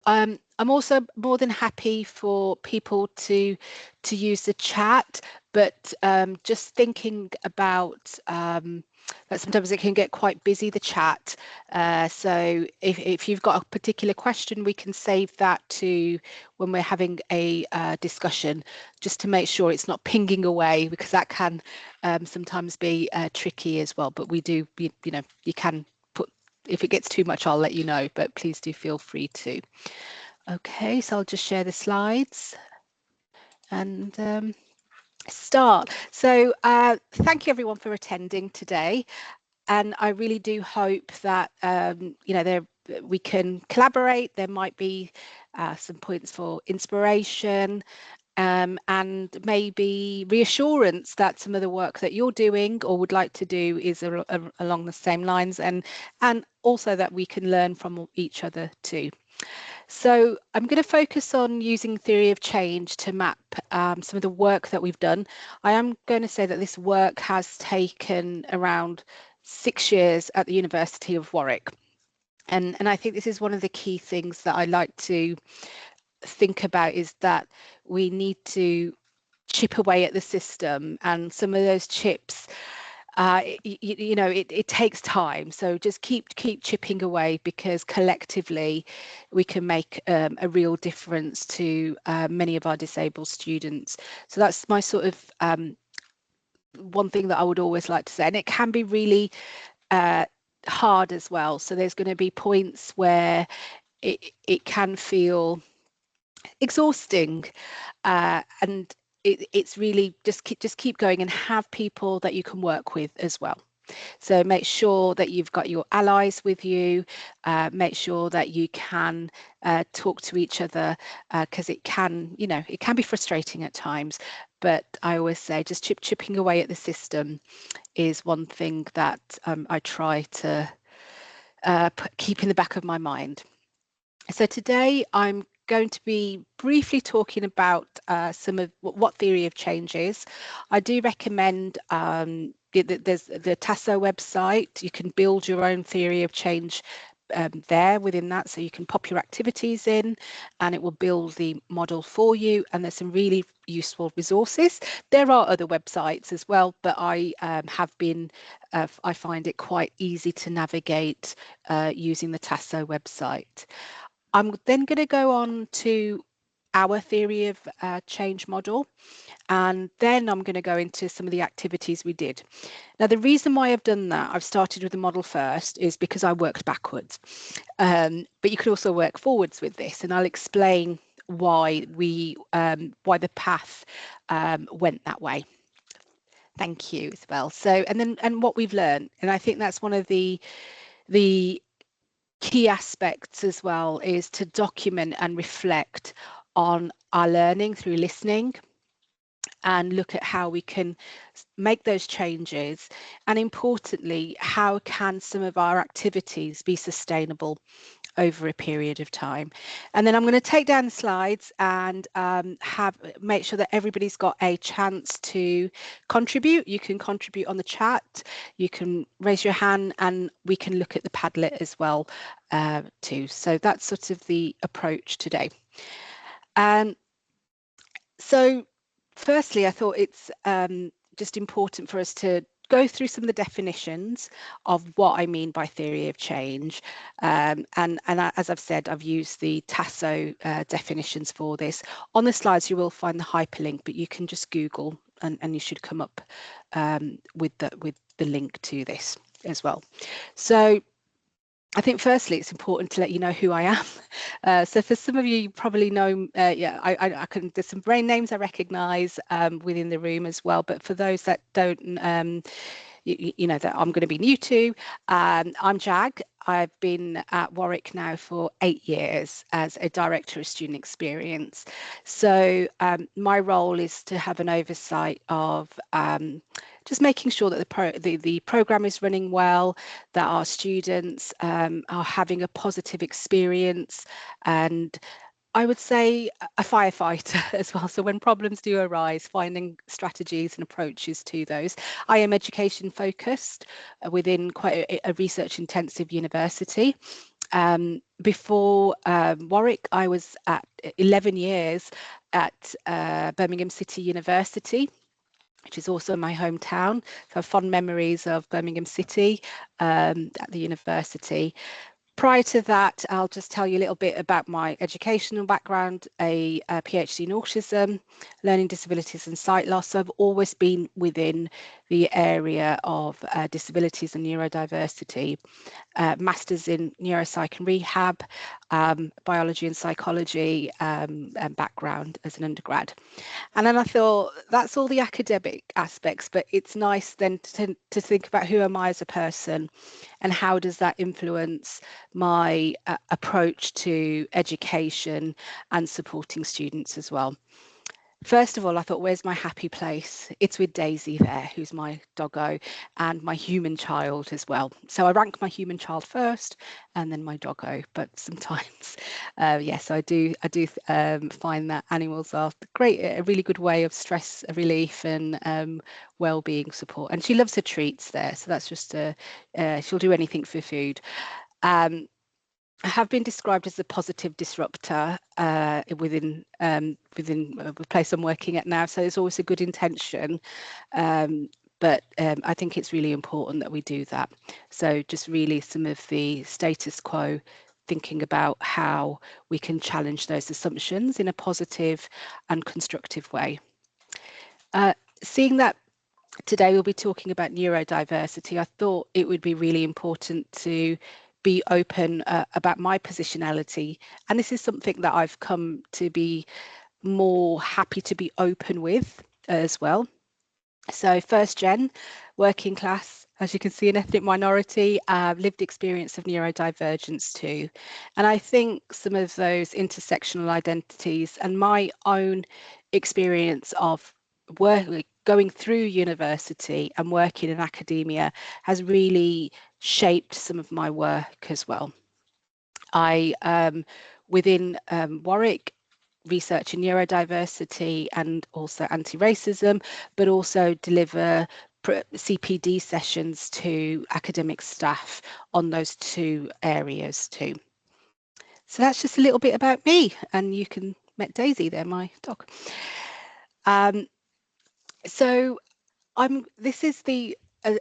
I'm also more than happy for people to use the chat, but just thinking about that sometimes it can get quite busy, the chat. So if you've got a particular question, we can save that to when we're having a discussion, just to make sure it's not pinging away, because that can sometimes be tricky as well. But we do, you know, you can put, if it gets too much, I'll let you know, but please do feel free to. Okay, so I'll just share the slides and start. So thank you everyone for attending today, and I really do hope that you know, we can collaborate. There might be some points for inspiration and maybe reassurance that some of the work that you're doing or would like to do is along the same lines, and also that we can learn from each other too. So I'm going to focus on using theory of change to map some of the work that we've done. I am going to say that this work has taken around 6 years at the University of Warwick. And I think this is one of the key things that I like to think about, is that we need to chip away at the system, and some of those chips, you know, it takes time. So just keep chipping away, because collectively we can make a real difference to many of our disabled students. So that's my sort of one thing that I would always like to say, and it can be really hard as well. So there's going to be points where it can feel exhausting, and it's really just keep going, and have people that you can work with as well. So make sure that you've got your allies with you, make sure that you can talk to each other, because it can, you know, it can be frustrating at times, but I always say just chipping away at the system is one thing that I try to keep in the back of my mind. So today I'm going to be briefly talking about some of what theory of change is. I do recommend there's the TASO website. You can build your own theory of change there within that, so you can pop your activities in and it will build the model for you, and there's some really useful resources. There are other websites as well, but I I find it quite easy to navigate using the TASO website. I'm then going to go on to our theory of change model, and then I'm going to go into some of the activities we did. Now, the reason why I've done that, I've started with the model first, is because I worked backwards, but you could also work forwards with this, and I'll explain why why the path went that way. Thank you, Isabel. So, and what we've learned, and I think that's one of the key aspects as well, is to document and reflect on our learning through listening, and look at how we can make those changes, and importantly, how can some of our activities be sustainable over a period of time. And then I'm going to take down the slides and make sure that everybody's got a chance to contribute. You can contribute on the chat, you can raise your hand, and we can look at the Padlet as well too. So that's sort of the approach today. So firstly, I thought it's just important for us to go through some of the definitions of what I mean by theory of change. And as I've said, I've used the TASO definitions for this. On the slides, you will find the hyperlink, but you can just Google and you should come up with the link to this as well. So I think firstly, it's important to let you know who I am. So for some of you, you probably know, yeah, there's some brain names I recognise within the room as well. But for those that don't, you know, that I'm going to be new to, I'm Jag. I've been at Warwick now for 8 years as a director of student experience. So my role is to have an oversight of just making sure that the program is running well, that our students are having a positive experience, and I would say a firefighter as well. So when problems do arise, finding strategies and approaches to those. I am education focused within quite a research intensive university. Before Warwick, I was at 11 years at Birmingham City University, which is also my hometown. So I have fond memories of Birmingham City at the university. Prior to that, I'll just tell you a little bit about my educational background, a PhD in autism, learning disabilities and sight loss. So I've always been within the area of disabilities and neurodiversity. Masters in neuropsych and rehab, biology and psychology, and background as an undergrad. And then I thought, that's all the academic aspects, but it's nice then to think about who am I as a person and how does that influence my approach to education and supporting students as well. First of all, I thought, where's my happy place? It's with Daisy there, who's my doggo, and my human child as well. So I rank my human child first and then my doggo. But sometimes, yes, I do find that animals are a really good way of stress relief and well-being support. And she loves her treats there. So that's just, she'll do anything for food. I have been described as a positive disruptor within the place I'm working at now. So it's always a good intention, but I think it's really important that we do that. So just really some of the status quo, thinking about how we can challenge those assumptions in a positive and constructive way. Seeing that today we'll be talking about neurodiversity, I thought it would be really important to be open about my positionality. And this is something that I've come to be more happy to be open with as well. So first gen, working class, as you can see, an ethnic minority, lived experience of neurodivergence too. And I think some of those intersectional identities and my own experience of going through university and working in academia has really shaped some of my work as well. I, within Warwick, research in neurodiversity and also anti-racism, but also deliver CPD sessions to academic staff on those two areas too. So that's just a little bit about me, and you can met Daisy there, my dog. So this is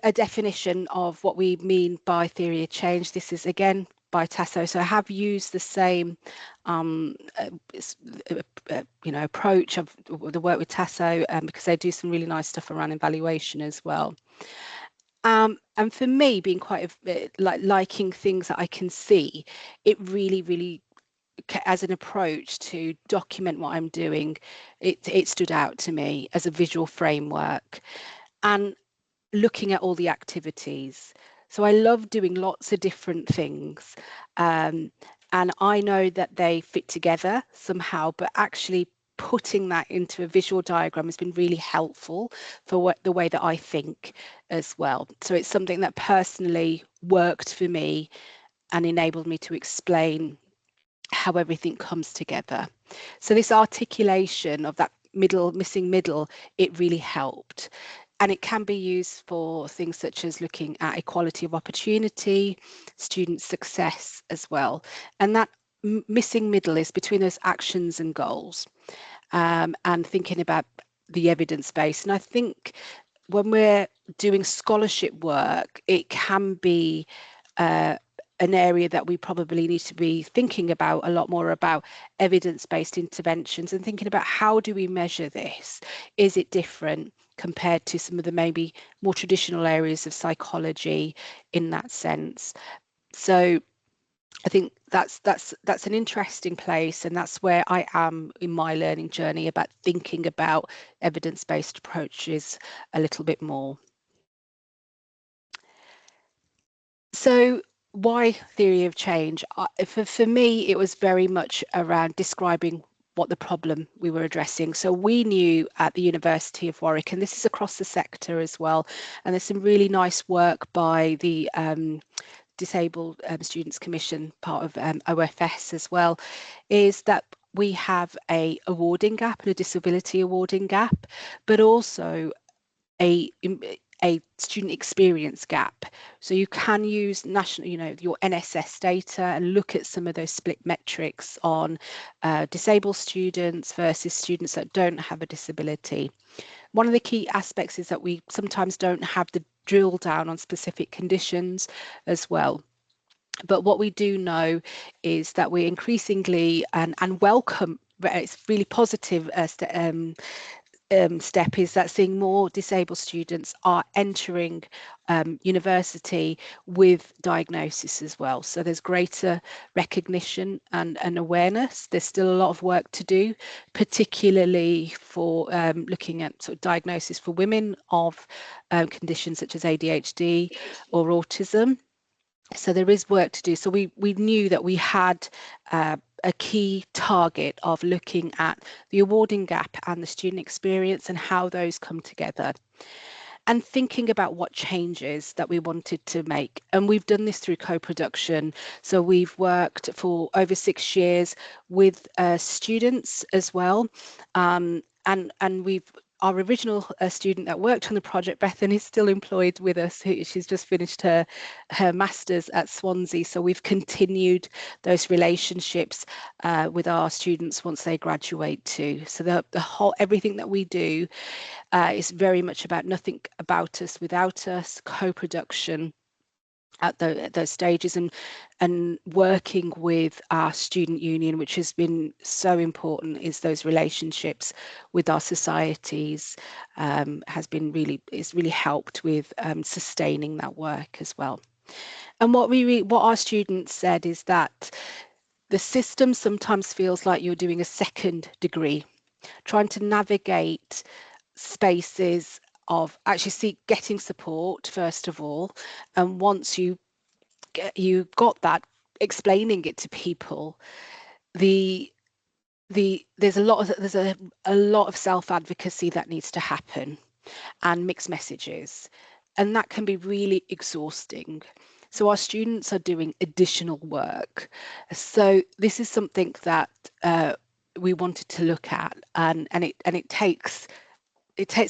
a definition of what we mean by theory of change. This is again by Tasso. So I have used the same approach of the work with Tasso because they do some really nice stuff around evaluation as well. And for me, being quite liking things that I can see, it really as an approach to document what I'm doing, it stood out to me as a visual framework. And looking at all the activities. So I love doing lots of different things. And I know that they fit together somehow, but actually putting that into a visual diagram has been really helpful for the way that I think as well. So it's something that personally worked for me and enabled me to explain how everything comes together. So this articulation of that missing middle, it really helped. And it can be used for things such as looking at equality of opportunity, student success as well. And that missing middle is between those actions and goals, and thinking about the evidence base. And I think when we're doing scholarship work, it can be an area that we probably need to be thinking about a lot more about evidence-based interventions and thinking about how do we measure this? Is it different compared to some of the maybe more traditional areas of psychology in that sense? So I think that's an interesting place, and that's where I am in my learning journey about thinking about evidence-based approaches a little bit more. So why theory of change? For me, it was very much around describing what the problem we were addressing. So we knew at the University of Warwick, and this is across the sector as well, and there's some really nice work by the Disabled Students Commission, part of OFS as well, is that we have a awarding gap and a disability awarding gap, but also a a student experience gap. So you can use national, your NSS data and look at some of those split metrics on disabled students versus students that don't have a disability. One of the key aspects is that we sometimes don't have the drill down on specific conditions as well. But what we do know is that we increasingly and welcome, it's really positive step is that seeing more disabled students are entering university with diagnosis as well. So there's greater recognition and awareness. There's still a lot of work to do, particularly for looking at sort of diagnosis for women of conditions such as ADHD or autism. So there is work to do. So we knew that we had a key target of looking at the awarding gap and the student experience and how those come together, and thinking about what changes that we wanted to make. And we've done this through co-production. So we've worked for over 6 years with students as well. And our original student that worked on the project, Bethan, is still employed with us. She's just finished her master's at Swansea. So we've continued those relationships with our students once they graduate too. So the whole, everything that we do is very much about nothing about us without us, co-production at those stages, and working with our student union, which has been so important, is those relationships with our societies has been it's really helped with sustaining that work as well. And what our students said is that the system sometimes feels like you're doing a second degree, trying to navigate spaces of actually getting support first of all, and once you got that, explaining it to people, there's a lot of self-advocacy that needs to happen, and mixed messages, and that can be really exhausting. So our students are doing additional work. So this is something that we wanted to look at, and it takes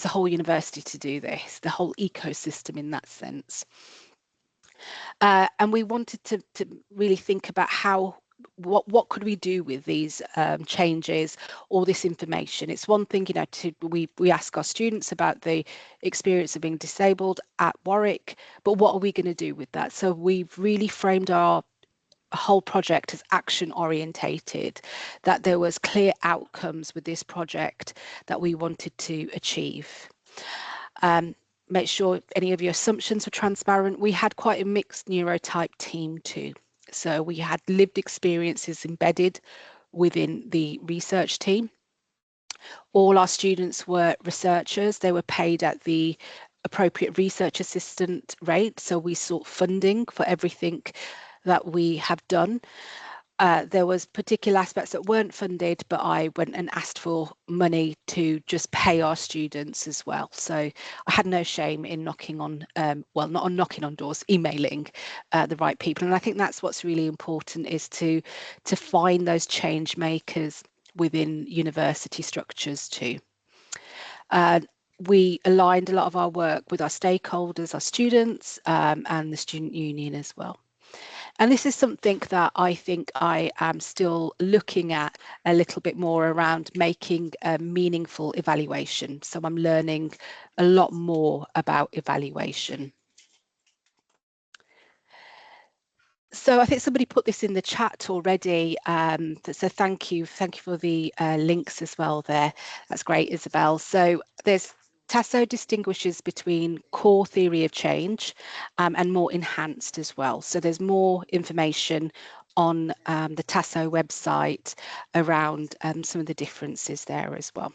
the whole university to do this, the whole ecosystem in that sense. And we wanted to really think about what could we do with these changes or this information. It's one thing, we ask our students about the experience of being disabled at Warwick, but what are we going to do with that? So we've really framed our whole project as action orientated, that there was clear outcomes with this project that we wanted to achieve. Make sure any of your assumptions were transparent. We had quite a mixed neurotype team too. So we had lived experiences embedded within the research team. All our students were researchers. They were paid at the appropriate research assistant rate. So we sought funding for everything that we have done. There was particular aspects that weren't funded, but I went and asked for money to just pay our students as well. So I had no shame in knocking on, well, not on knocking on doors, emailing the right people. And I think that's what's really important, is to find those change makers within university structures too. We aligned a lot of our work with our stakeholders, our students, and the student union as well. And this is something that I think I am still looking at a little bit more around making a meaningful evaluation. So I'm learning a lot more about evaluation. So I think somebody put this in the chat already. So thank you for the links as well there. That's great, Isabel. So Tasso distinguishes between core theory of change and more enhanced as well. So there's more information on the Tasso website around some of the differences there as well.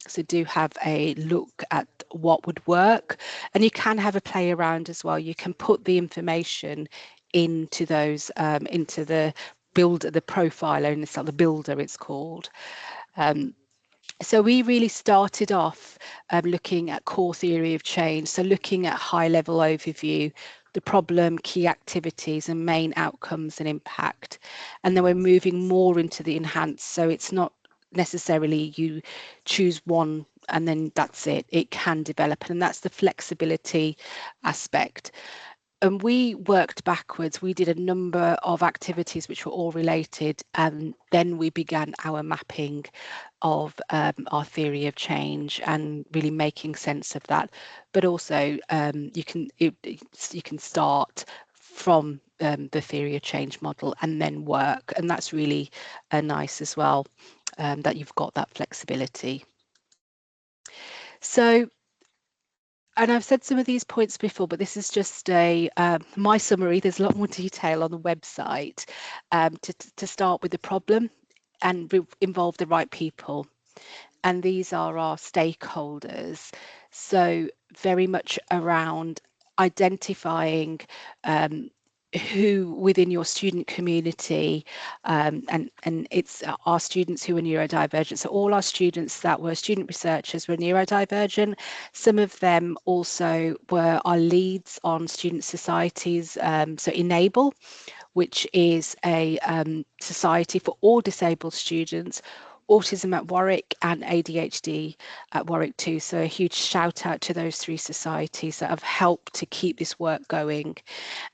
So do have a look at what would work, and you can have a play around as well. You can put the information into those into the builder, the profiler, and it's like the builder it's called. So we really started off looking at core theory of change, so looking at high level overview, the problem, key activities and main outcomes and impact, and then we're moving more into the enhanced. So it's not necessarily you choose one and then that's it. It can develop, and that's the flexibility aspect. And we worked backwards. We did a number of activities which were all related, and then we began our mapping of our theory of change and really making sense of that. But also, you can start from the theory of change model and then work, and that's really nice as well, that you've got that flexibility. So, and I've said some of these points before, but this is just my summary. There's a lot more detail on the website. To start with the problem and involve the right people. And these are our stakeholders. So very much around identifying who within your student community, and it's our students who are neurodivergent. So all our students that were student researchers were neurodivergent. Some of them also were our leads on student societies. So Enable, which is a society for all disabled students, autism at Warwick and ADHD at Warwick too. So a huge shout out to those three societies that have helped to keep this work going.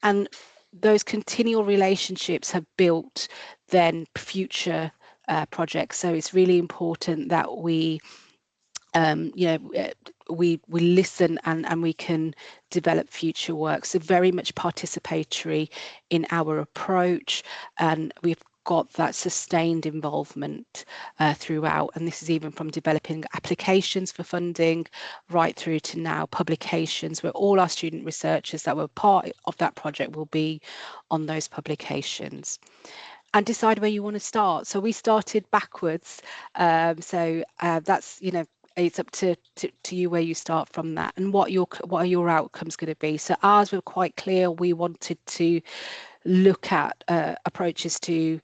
And those continual relationships have built then future projects. So it's really important that we we listen and we can develop future work. So very much participatory in our approach, and we've got that sustained involvement throughout. And this is even from developing applications for funding right through to now publications, where all our student researchers that were part of that project will be on those publications. And decide where you want to start. So we started backwards. So that's, it's up to you where you start from that, and what are your outcomes going to be. So ours were quite clear. We wanted to look at approaches to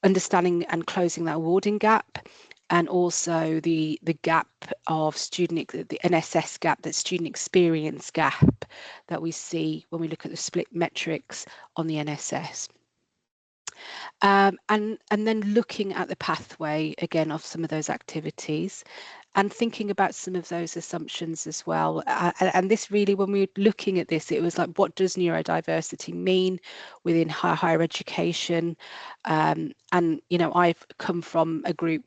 understanding and closing that awarding gap, and also the gap of the NSS gap, that student experience gap that we see when we look at the split metrics on the NSS. And then looking at the pathway again of some of those activities and thinking about some of those assumptions as well. And this really, when we were looking at this, it was like, what does neurodiversity mean within higher education? And, I've come from a group,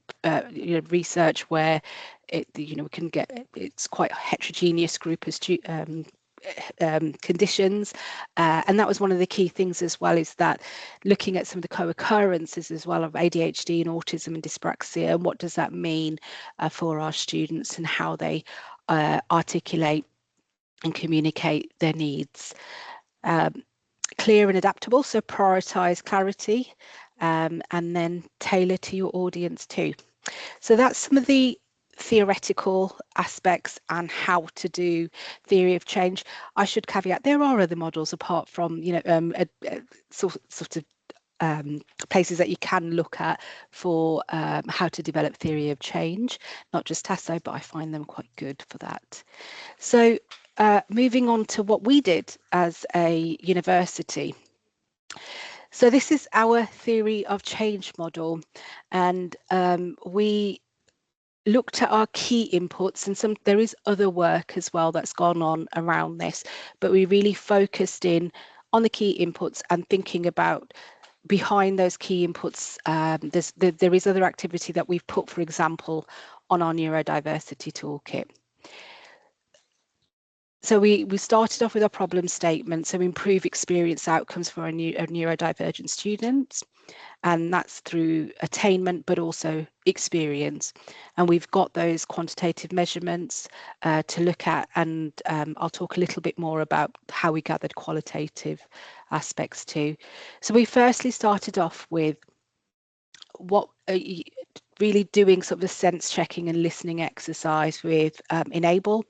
research where we can get, it's quite a heterogeneous group of conditions, and that was one of the key things as well, is that looking at some of the co-occurrences as well of ADHD and autism and dyspraxia, and what does that mean for our students and how they articulate and communicate their needs. Clear and adaptable, so prioritize clarity, and then tailor to your audience too. So that's some of the theoretical aspects and how to do theory of change. I should caveat, there are other models apart from sort of places that you can look at for how to develop theory of change, not just Tasso, but I find them quite good for that. So moving on to what we did as a university. So this is our theory of change model, and we looked at our key inputs, and there is other work as well that's gone on around this, but we really focused in on the key inputs and thinking about behind those key inputs. There is other activity that we've put, for example, on our neurodiversity toolkit. So we started off with our problem statement, so improve experience outcomes for our neurodivergent students. And that's through attainment, but also experience. And we've got those quantitative measurements to look at, and I'll talk a little bit more about how we gathered qualitative aspects too. So we firstly started off with really doing sort of a sense checking and listening exercise with Enable.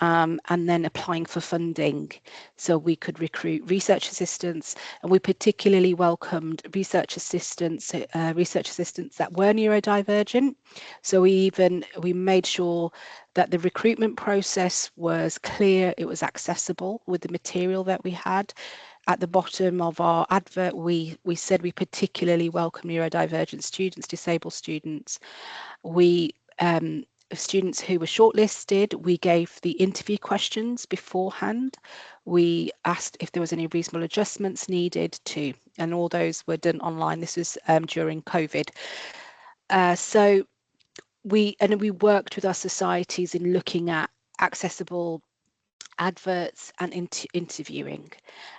And then applying for funding so we could recruit research assistants, and we particularly welcomed research assistants that were neurodivergent. So we made sure that the recruitment process was clear, it was accessible with the material that we had, at the bottom of our advert, we said we particularly welcome neurodivergent students, disabled students. We students who were shortlisted, we gave the interview questions beforehand. We asked if there was any reasonable adjustments needed to, and all those were done online. This was during COVID. So we worked with our societies in looking at accessible adverts and interviewing.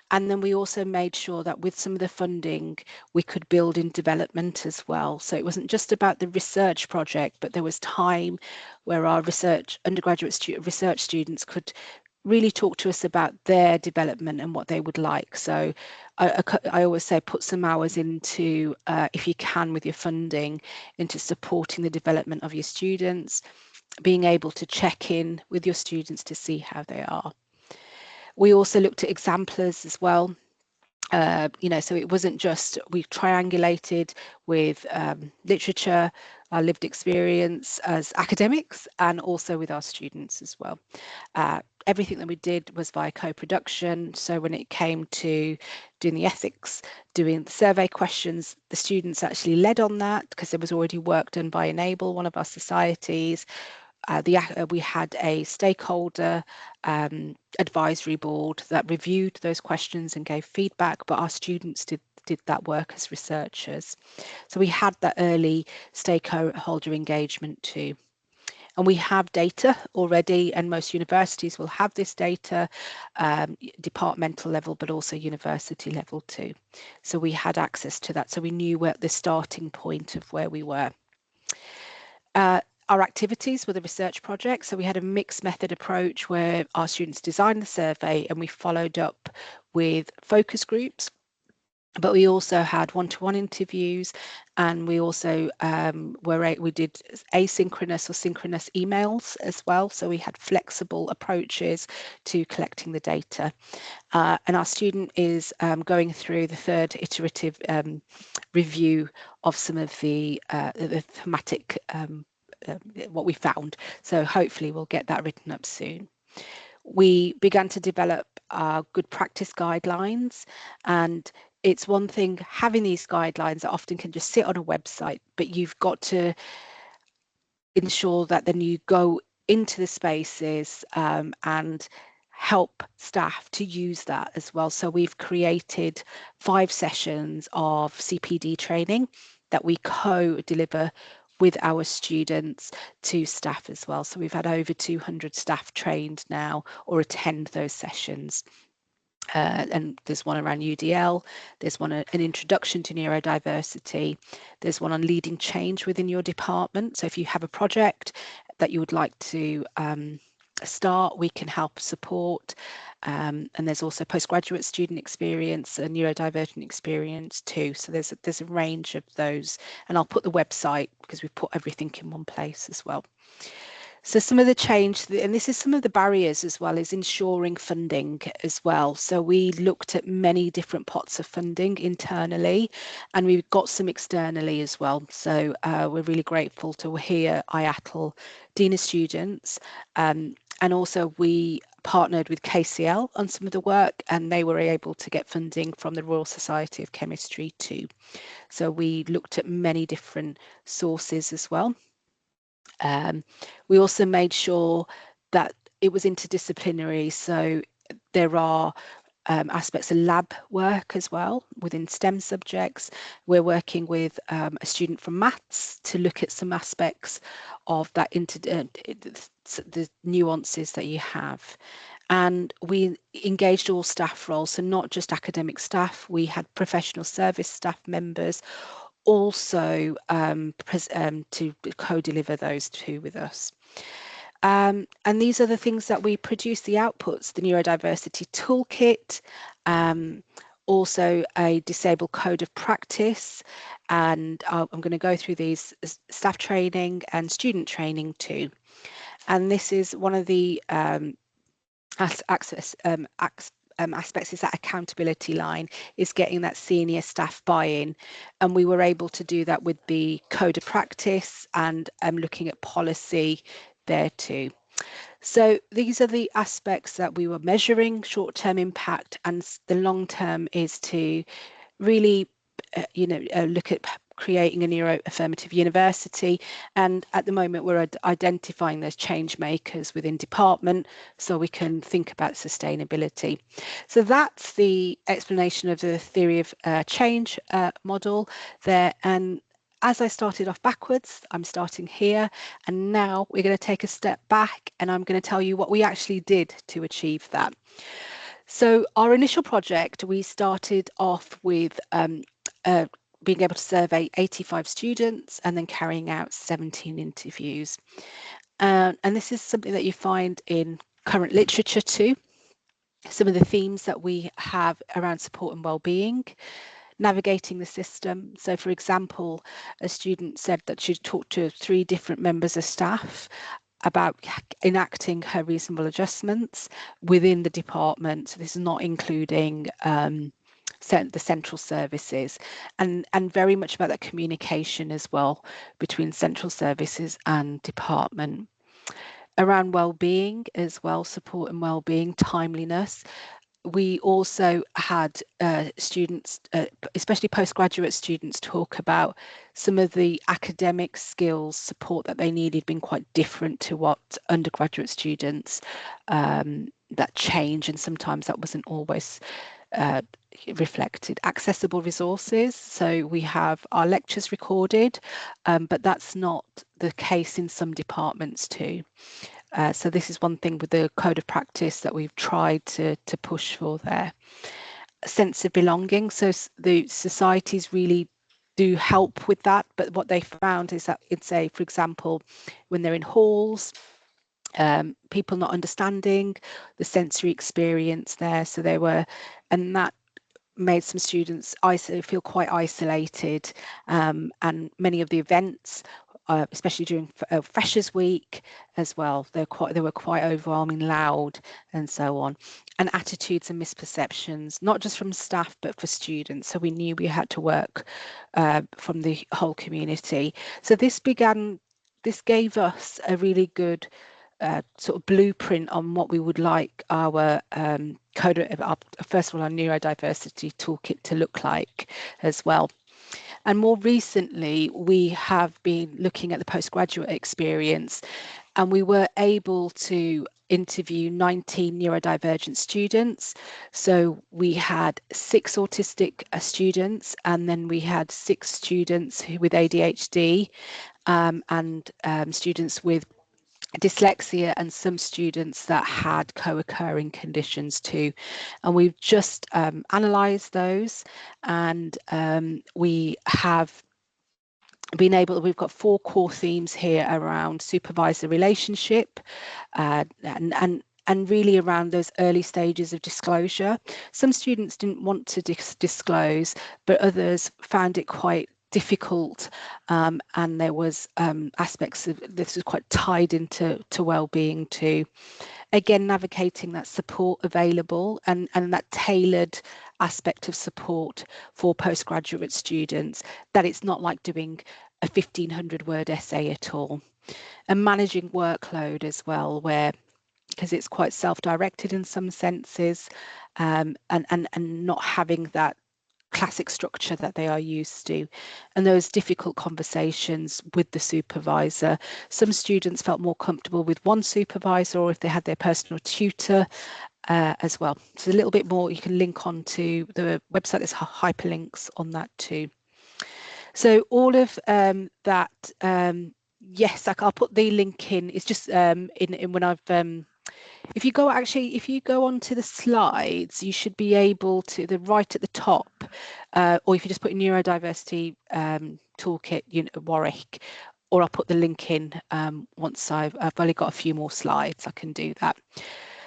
And then we also made sure that with some of the funding, we could build in development as well. So it wasn't just about the research project, but there was time where our undergraduate research students could really talk to us about their development and what they would like. So I always say put some hours into, if you can with your funding, into supporting the development of your students, being able to check in with your students to see how they are. We also looked at exemplars as well. So it wasn't just, we triangulated with literature, our lived experience as academics, and also with our students as well. Everything that we did was via co-production. So when it came to doing the ethics, doing the survey questions, the students actually led on that because there was already work done by Enable, one of our societies. We had a stakeholder advisory board that reviewed those questions and gave feedback, but our students did that work as researchers. So we had that early stakeholder engagement too. And we have data already, and most universities will have this data, departmental level, but also university level too. So we had access to that. So we knew where the starting point of where we were. Our activities were the research project. So we had a mixed method approach where our students designed the survey and we followed up with focus groups. But we also had one-to-one interviews, and we also we did asynchronous or synchronous emails as well. So we had flexible approaches to collecting the data. And our student is going through the third iterative review of some of the thematic what we found. So hopefully we'll get that written up soon. We began to develop our good practice guidelines, and it's one thing having these guidelines that often can just sit on a website, but you've got to ensure that then you go into the spaces and help staff to use that as well. So we've created 5 sessions of CPD training that we co-deliver with our students to staff as well. So we've had over 200 staff trained now or attend those sessions. And there's one around UDL, there's one an introduction to neurodiversity, there's one on leading change within your department. So if you have a project that you would like to start, we can help support. And there's also postgraduate student experience and neurodivergent experience too. So there's a range of those, and I'll put the website because we've put everything in one place as well. So some of the change, and this is some of the barriers as well, is ensuring funding as well. So we looked at many different pots of funding internally, and we've got some externally as well. So we're really grateful to hear IATL, Dean of Students, and also we partnered with KCL on some of the work, and they were able to get funding from the Royal Society of Chemistry too. So we looked at many different sources as well. We also made sure that it was interdisciplinary, so there are aspects of lab work as well within STEM subjects. We're working with a student from maths to look at some aspects of that the nuances that you have. And we engaged all staff roles, so not just academic staff, we had professional service staff members also to co-deliver those two with us. And these are the things that we produce, the outputs, the neurodiversity toolkit, also a disabled code of practice, and I'm going to go through these staff training and student training too. And this is one of the aspects is that accountability line, is getting that senior staff buy-in, and we were able to do that with the code of practice and looking at policy there too. So these are the aspects that we were measuring: short-term impact, and the long-term is to really look at creating a neuro-affirmative university. And at the moment we're identifying those change makers within department so we can think about sustainability. So that's the explanation of the theory of change model there. And as I started off backwards, I'm starting here, and now we're going to take a step back and I'm going to tell you what we actually did to achieve that. So our initial project, we started off with being able to survey 85 students and then carrying out 17 interviews. And this is something that you find in current literature too. Some of the themes that we have around support and well-being, navigating the system. So for example, a student said that she'd talked to 3 different members of staff about enacting her reasonable adjustments within the department. So this is not including the central services, and very much about that communication as well between central services and department. Around well-being as well, support and well-being, timeliness. We also had students, especially postgraduate students, talk about some of the academic skills support that they needed being quite different to what undergraduate students that change, and sometimes that wasn't always reflected. Accessible resources, so we have our lectures recorded, but that's not the case in some departments too. So this is one thing with the code of practice that we've tried to push for there. A sense of belonging, so the societies really do help with that, but what they found is that it's for example, when they're in halls, people not understanding the sensory experience there, so they were, and that made some students feel quite isolated, and many of the events, especially during Freshers Week as well, they were quite overwhelming, loud, and so on. And attitudes and misperceptions, not just from staff but for students. So we knew we had to work from the whole community. So this gave us a really good sort of blueprint on what we would like our first of all, our neurodiversity toolkit to look like as well. And more recently, we have been looking at the postgraduate experience, and we were able to interview 19 neurodivergent students. So we had 6 autistic students, and then we had 6 students with ADHD, and students with dyslexia, and some students that had co-occurring conditions too. And we've just analysed those, and we have we've got 4 core themes here around supervisor relationship, and really around those early stages of disclosure. Some students didn't want to disclose, but others found it quite difficult, and there was aspects of this was quite tied into well-being too. Again, navigating that support available and that tailored aspect of support for postgraduate students, that it's not like doing a 1,500-word essay at all. And managing workload as well, where because it's quite self-directed in some senses, and not having that classic structure that they are used to, and those difficult conversations with the supervisor. Some students felt more comfortable with one supervisor, or if they had their personal tutor as well. So a little bit more, you can link on to the website, there's hyperlinks on that too. So all of that, yes, I'll put the link in. It's just in when I've if you go onto the slides, you should be able to, right at the top, or if you just put in neurodiversity toolkit, Warwick, or I'll put the link in once I've only got a few more slides, I can do that.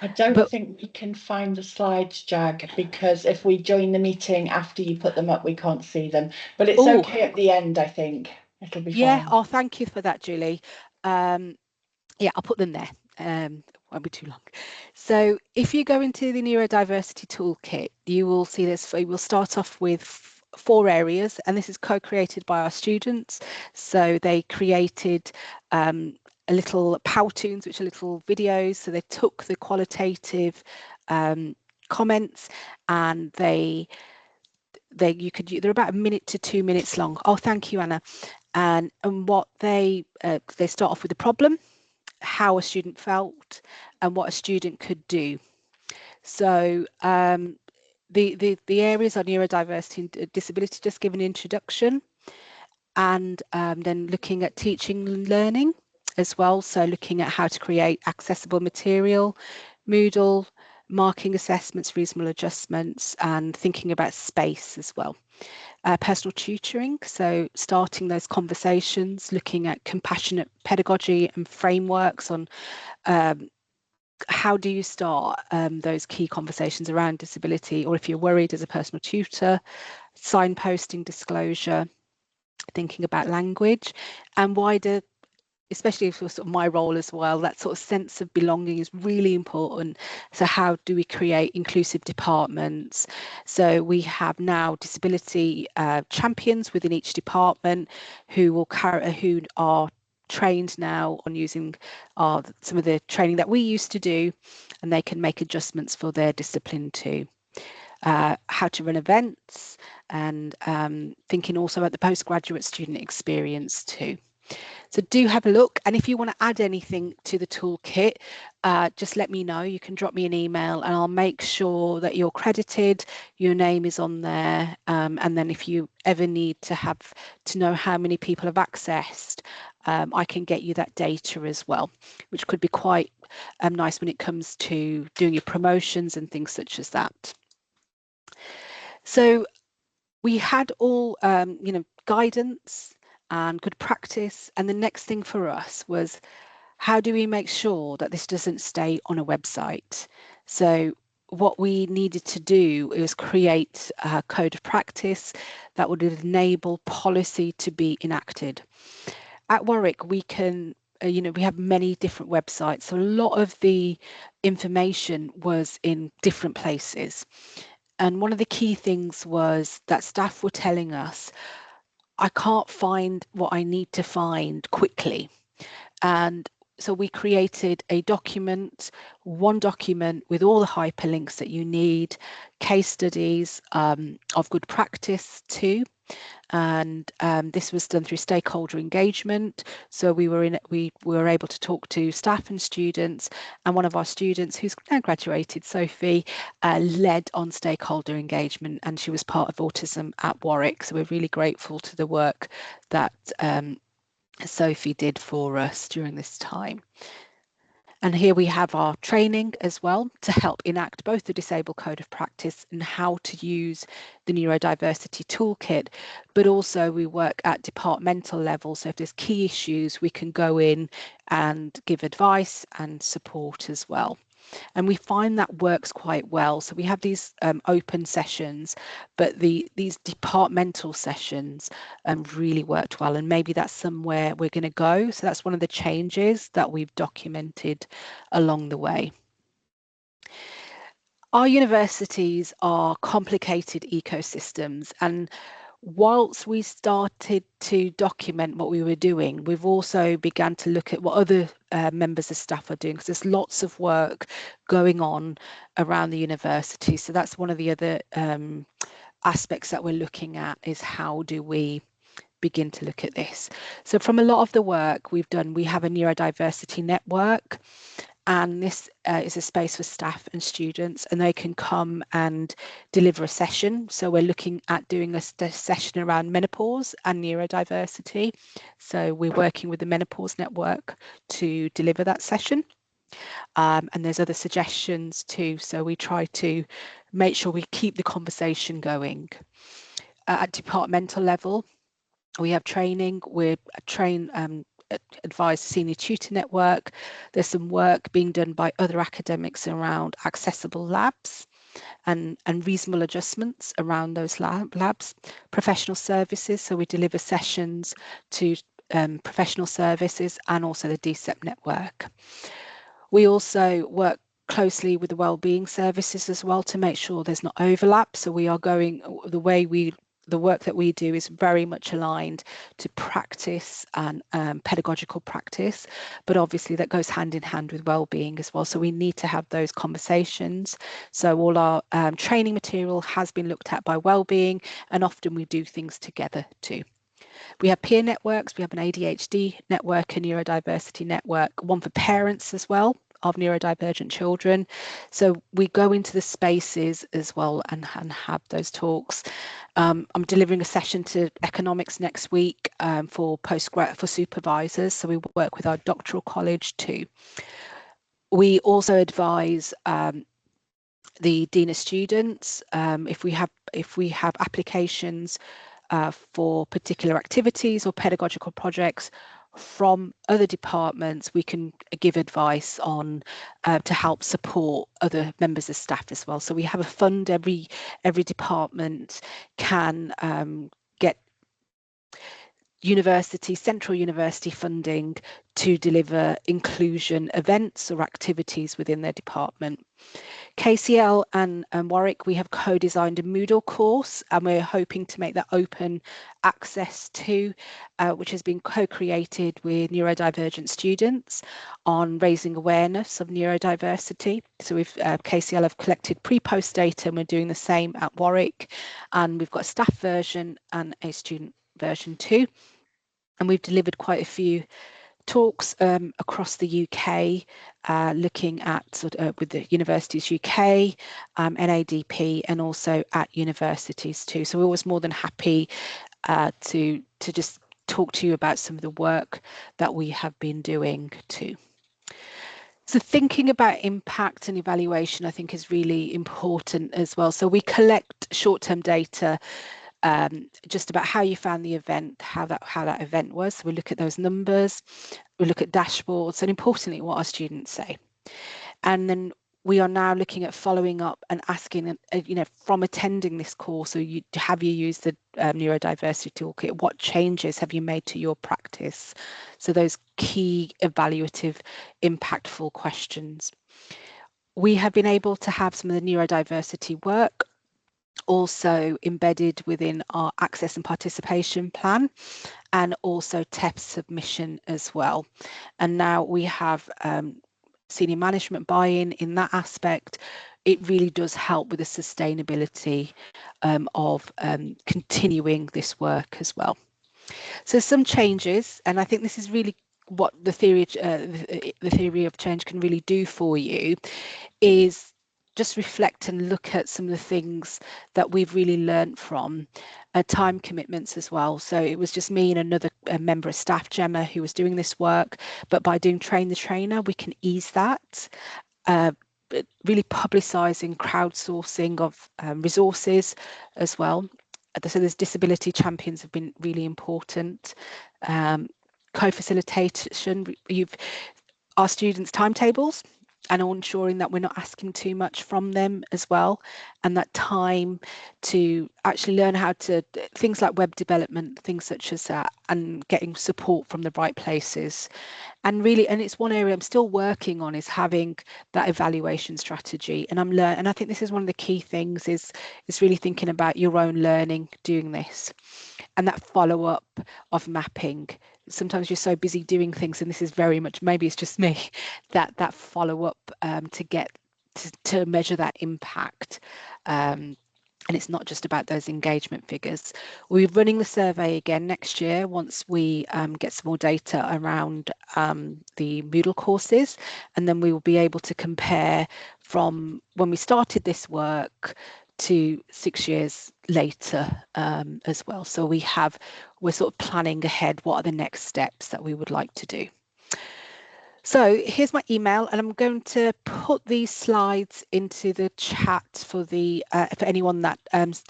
I don't think we can find the slides, Jag, because if we join the meeting after you put them up, we can't see them. But it's okay at the end, I think. It'll be fine. Oh, thank you for that, Julie. Yeah, I'll put them there. Won't be too long. So if you go into the neurodiversity toolkit, you will see this. We will start off with 4 areas, and this is co-created by our students. So they created little Powtoons, which are little videos. So they took the qualitative comments and they're about 1 minute to 2 minutes long. Oh, thank you, Anna. And what they start off with the problem, how a student felt, and what a student could do. So the areas are neurodiversity and disability, just give an introduction, and then looking at teaching and learning as well. So looking at how to create accessible material, Moodle, marking assessments, reasonable adjustments, and thinking about space as well. Personal tutoring, so starting those conversations, looking at compassionate pedagogy and frameworks on how do you start those key conversations around disability, or if you're worried as a personal tutor, signposting, disclosure, thinking about language, and wider, especially for sort of my role as well, that sort of sense of belonging is really important. So how do we create inclusive departments? So we have now disability champions within each department who are trained now on using some of the training that we used to do, and they can make adjustments for their discipline too. How to run events, and thinking also about the postgraduate student experience too. So do have a look, and if you want to add anything to the toolkit, just let me know. You can drop me an email and I'll make sure that you're credited, your name is on there, and then if you ever need to know how many people have accessed, I can get you that data as well, which could be quite nice when it comes to doing your promotions and things such as that. So we had all guidance and good practice, and the next thing for us was, how do we make sure that this doesn't stay on a website? So what we needed to do is create a code of practice that would enable policy to be enacted. At Warwick, we can we have many different websites, so a lot of the information was in different places. And one of the key things was that staff were telling us, I can't find what I need to find quickly. And so we created a document, one document with all the hyperlinks that you need, case studies of good practice too. And this was done through stakeholder engagement. So we were able to talk to staff and students, and one of our students who's now graduated, Sophie, led on stakeholder engagement, and she was part of Autism at Warwick. So we're really grateful to the work that Sophie did for us during this time. And here we have our training as well to help enact both the Disabled Code of Practice and how to use the Neurodiversity Toolkit, but also we work at departmental level. So if there's key issues, we can go in and give advice and support as well. And we find that works quite well. So we have these open sessions, but these departmental sessions really worked well. And maybe that's somewhere we're going to go. So that's one of the changes that we've documented along the way. Our universities are complicated ecosystems, and whilst we started to document what we were doing, we've also began to look at what other members of staff are doing, because there's lots of work going on around the university. So that's one of the other aspects that we're looking at, is how do we begin to look at this. So from a lot of the work we've done, we have a neurodiversity network, and this is a space for staff and students, and they can come and deliver a session. So we're looking at doing a session around menopause and neurodiversity. So we're working with the Menopause Network to deliver that session. And there's other suggestions too. So we try to make sure we keep the conversation going. At departmental level, we have training. We're advised senior tutor network. There's some work being done by other academics around accessible labs and reasonable adjustments around those labs. Professional services, so we deliver sessions to professional services and also the DCEP network. We also work closely with the wellbeing services as well to make sure there's not overlap. So we are going, the way we the work that we do is very much aligned to practice and pedagogical practice, but obviously that goes hand in hand with well-being as well. So we need to have those conversations. So all our training material has been looked at by well-being, and often we do things together too. We have peer networks, we have an ADHD network, a neurodiversity network, one for parents as well of neurodivergent children. So we go into the spaces as well and have those talks. I'm delivering a session to economics next week for supervisors. So we work with our doctoral college too. We also advise the Dean of Students if we have applications for particular activities or pedagogical projects from other departments, we can give advice on to help support other members of staff as well. So we have a fund. Every department can get central university funding to deliver inclusion events or activities within their department. KCL and Warwick, we have co-designed a Moodle course, and we're hoping to make that open access to, which has been co-created with neurodivergent students on raising awareness of neurodiversity. So we've KCL have collected pre-post data, and we're doing the same at Warwick, and we've got a staff version and a student version too. And we've delivered quite a few talks across the UK, looking at with the Universities UK, NADP, and also at universities too. So we're always more than happy to just talk to you about some of the work that we have been doing too. So thinking about impact and evaluation, I think, is really important as well. So we collect short-term data just about how you found the event, how that event was. So we look at those numbers, we look at dashboards, and importantly, what our students say. And then we are now looking at following up and asking, from attending this course, or have you used the neurodiversity toolkit? What changes have you made to your practice? So those key evaluative, impactful questions. We have been able to have some of the neurodiversity work also embedded within our access and participation plan, and also TEP submission as well. And now we have senior management buy-in in that aspect. It really does help with the sustainability of continuing this work as well. So some changes, and I think this is really what the theory of change can really do for you, is just reflect and look at some of the things that we've really learned from time commitments as well. So it was just me and another member of staff, Gemma, who was doing this work, but by doing train the trainer, we can ease that. Really publicising, crowdsourcing of resources as well. So there's disability champions have been really important. Co-facilitation, our students' timetables, and ensuring that we're not asking too much from them as well, and that time to actually learn how to things like web development, things such as that, and getting support from the right places. And really, and it's one area I'm still working on, is having that evaluation strategy. And and I think this is one of the key things is really thinking about your own learning doing this, and that follow-up of mapping. Sometimes you're so busy doing things, and this is very much, maybe it's just me, that follow-up to get to measure that impact. And it's not just about those engagement figures. We're running the survey again next year once we get some more data around the Moodle courses, and then we will be able to compare from when we started this work to 6 years later as well. So we're sort of planning ahead, what are the next steps that we would like to do. So here's my email, and I'm going to put these slides into the chat for anyone that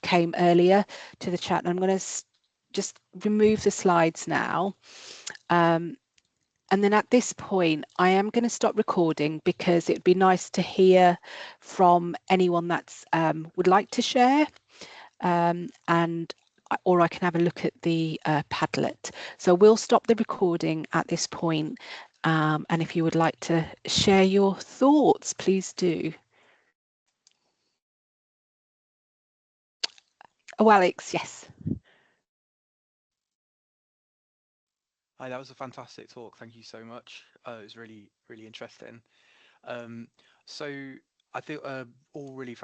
came earlier to the chat. And I'm going to just remove the slides now. And then at this point, I am going to stop recording, because it'd be nice to hear from anyone that's would like to share, or I can have a look at the Padlet. So we'll stop the recording at this point. And if you would like to share your thoughts, please do. Oh, Alex, yes. Hi, that was a fantastic talk. Thank you so much. It was really, really interesting. So I think all really